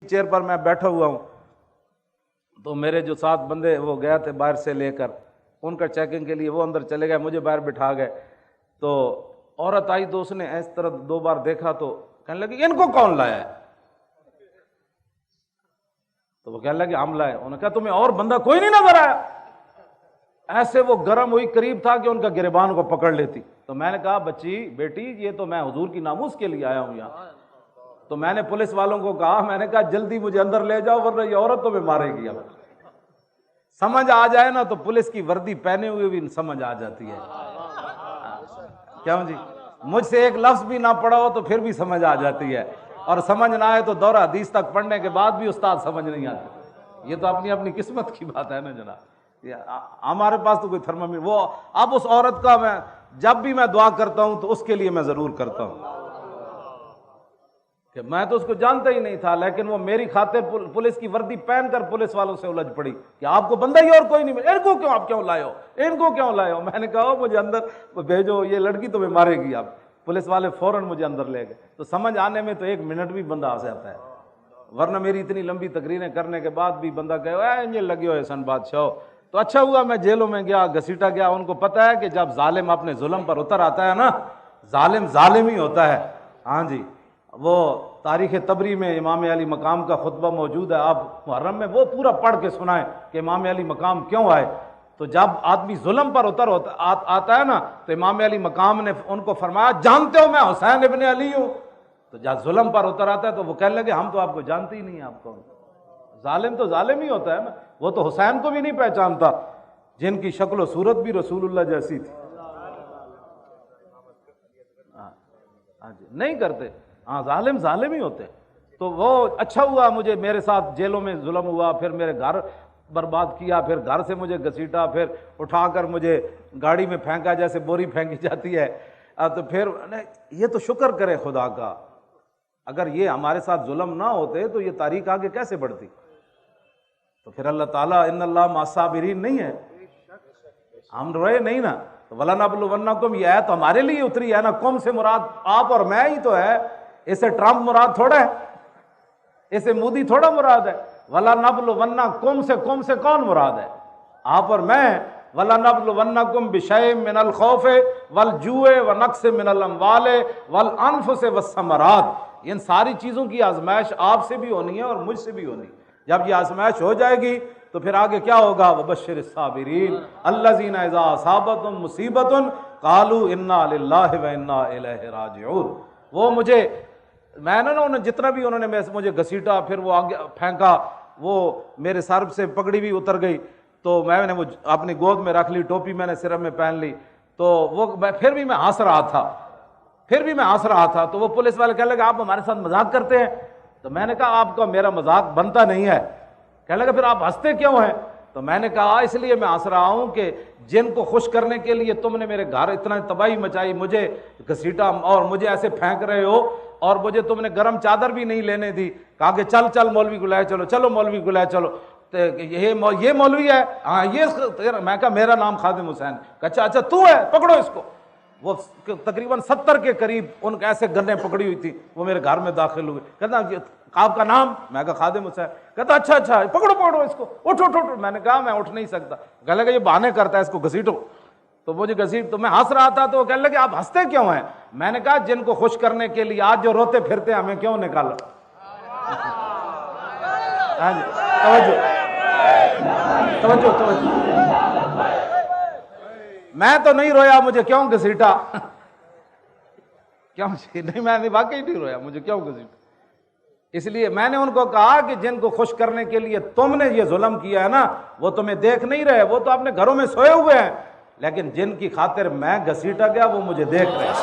Chair پر میں بیٹھا ہوا ہوں تو میرے جو 7 بندے وہ گئے تھے باہر سے لے کر ان کا چیکنگ کے لیے، وہ اندر چلے گئے، مجھے باہر بٹھا گئے۔ تو عورت آئی تو اس نے اس طرح 2 بار دیکھا تو کہنے لگی ان کو کون لایا ہے؟ تو وہ کہنے لگے ہم لائے۔ انہوں نے کہا تمہیں اور بندہ کوئی نہیں نظر آیا؟ ایسے وہ گرم ہوئی، قریب تھا کہ ان کا گریبان کو پکڑ لیتی۔ تو میں نے کہا بچی بیٹی یہ تو میں حضور کی ناموس کے لیے آیا ہوں یہاں۔ تو میں نے پولیس والوں کو کہا، میں نے کہا جلدی مجھے اندر لے جاؤ ورنہ یہ عورت تمہیں مارے گی۔ اب سمجھ آ جائے نا تو پولیس کی وردی پہنے ہوئے بھی سمجھ آ جاتی ہے۔ کیوں جی؟ مجھ سے ایک لفظ بھی نہ پڑھا ہو تو پھر بھی سمجھ آ جاتی ہے، اور سمجھ نہ آئے تو دورہ حدیث تک پڑھنے کے بعد بھی استاد سمجھ نہیں آتی۔ یہ تو اپنی اپنی قسمت کی بات ہے نا جناب۔ ہمارے پاس تو کوئی تھرمامیٹر وہ اب اس عورت کا میں جب بھی میں دعا کرتا ہوں تو اس کے لیے میں ضرور کرتا ہوں کہ میں تو اس کو جانتا ہی نہیں تھا، لیکن وہ میری خاطر پولیس کی وردی پہن کر پولیس والوں سے الجھ پڑی کہ آپ کو بندہ ہی اور کوئی نہیں ملا، ان کو کیوں آپ کیوں لائے ہو، ان کو کیوں لائے ہو؟ میں نے کہا مجھے اندر بھیجو، یہ لڑکی تمہیں مارے گی۔ آپ پولیس والے فوراً مجھے اندر لے گئے۔ تو سمجھ آنے میں تو 1 منٹ بھی بندہ آ جاتا ہے، ورنہ میری اتنی لمبی تقریریں کرنے کے بعد بھی بندہ کہے انجے لگے ہوئے سن بادشاہ۔ تو اچھا ہوا میں جیلوں میں گیا، گھسیٹا گیا۔ ان کو پتہ ہے کہ جب ظالم اپنے ظلم پر اتر آتا ہے نا، ظالم ظالم ہی ہوتا ہے۔ ہاں جی، وہ تاریخ طبری میں امام علی مقام کا خطبہ موجود ہے، آپ محرم میں وہ پورا پڑھ کے سنائیں کہ امام علی مقام کیوں آئے۔ تو جب آدمی ظلم پر آتا ہے نا تو امام علی مقام نے ان کو فرمایا جانتے ہو میں حسین ابن علی ہوں؟ تو جب ظلم پر اتر آتا ہے تو وہ کہنے لگے ہم تو آپ کو جانتے ہی نہیں ہیں، آپ کون؟ ظالم تو ظالم ہی ہوتا ہے نا، وہ تو حسین کو بھی نہیں پہچانتا جن کی شکل و صورت بھی رسول اللہ جیسی تھی۔ ہاں جی، نہیں کرتے، ہاں ظالم ظالم ہی ہوتے۔ تو وہ اچھا ہوا مجھے میرے ساتھ جیلوں میں ظلم ہوا، پھر میرے گھر برباد کیا، پھر گھر سے مجھے گھسیٹا، پھر اٹھا کر مجھے گاڑی میں پھینکا جیسے بوری پھینکی جاتی ہے۔ تو پھر یہ تو شکر کرے خدا کا، اگر یہ ہمارے ساتھ ظلم نہ ہوتے تو یہ تاریخ آگے کیسے بڑھتی؟ تو پھر اللہ تعالیٰ ان اللہ مع الصابرین نہیں ہے، ہم روئے نہیں نا۔ وَلَنَبْلُوَنَّكُمْ یہ آیت ہمارے لیے اتری ہے نا، قوم سے مراد آپ اور میں ہی تو ہے، اسے ٹرمپ مراد تھوڑا ہے، اسے مودی تھوڑا مراد ہے۔ وَلَنَبْلُوَنَّكُمْ سے قوم سے کون مراد ہے؟ آپ اور میں۔ وَلَنَبْلُوَنَّكُمْ بِشَيْءٍ مِّنَ الْخَوْفِ وَالْجُوعِ وَنَقْصٍ مِّنَ الْأَمْوَالِ وَالْأَنفُسِ وَالثَّمَرَاتِ، ان ساری چیزوں کی آزمائش آپ سے بھی ہونی ہے اور مجھ سے بھی ہونی ہے۔ جب یہ آزمائش ہو جائے گی تو پھر آگے کیا ہوگا؟ وَبَشِّرِ الصَّابِرِينَ الَّذِينَ إِذَا أَصَابَتْهُمْ مُصِيبَةٌ قَالُوا إِنَّا لِلَّهِ وَإِنَّا إِلَيْهِ راجعون۔ وہ مجھے میں نے نا جتنا بھی انہوں نے مجھے گھسیٹا، پھر وہ آگے پھینکا، وہ میرے سر سے پگڑی بھی اتر گئی، تو میں نے وہ اپنی گود میں رکھ لی، ٹوپی میں نے سر میں پہن لی، تو وہ پھر بھی میں ہنس رہا تھا۔ تو وہ پولیس والے کہنے لگے آپ ہمارے ساتھ مذاق کرتے ہیں؟ تو میں نے کہا آپ کا میرا مذاق بنتا نہیں ہے۔ کہنے لگا پھر آپ ہنستے کیوں ہیں؟ تو میں نے کہا اس لیے میں ہنس رہا ہوں کہ جن کو خوش کرنے کے لیے تم نے میرے گھر اتنا تباہی مچائی، مجھے گھسیٹا اور مجھے ایسے پھینک رہے ہو، اور مجھے تم نے گرم چادر بھی نہیں لینے دی، کہا کہ چل مولوی کو لائے چلو، چلو مولوی کو لائے چلو، یہ مولوی ہے؟ ہاں یہ۔ میں کہا میرا نام خادم حسین۔ کہا اچھا تو ہے، پکڑو اس کو۔ وہ تقریباً 70 کے قریب ان کے ایسے گنیں پکڑی ہوئی تھی، وہ میرے گھر میں داخل ہوئے۔ کہتا آپ کا نام؟ میں کہا خادم حسین۔ کہتا اچھا پکڑو اس کو، اٹھو۔ میں نے کہا میں اٹھ نہیں سکتا۔ کہنے لگا یہ بہانے کرتا ہے، اس کو گھسیٹو۔ تو مجھے تو میں ہنس رہا تھا، تو وہ کہنے لگے آپ ہنستے کیوں ہیں؟ میں نے کہا جن کو خوش کرنے کے لیے آج جو روتے پھرتے ہیں ہمیں کیوں نکالا؟ توجہ۔ میں تو نہیں رویا، مجھے کیوں گھسیٹا؟ کیوں نہیں، میں واقعی نہیں رویا، مجھے کیوں گھسیٹا؟ اس لیے میں نے ان کو کہا کہ جن کو خوش کرنے کے لیے تم نے یہ ظلم کیا ہے نا، وہ تمہیں دیکھ نہیں رہے، وہ تو اپنے گھروں میں سوئے ہوئے ہیں، لیکن جن کی خاطر میں گھسیٹا گیا وہ مجھے دیکھ رہے ہیں۔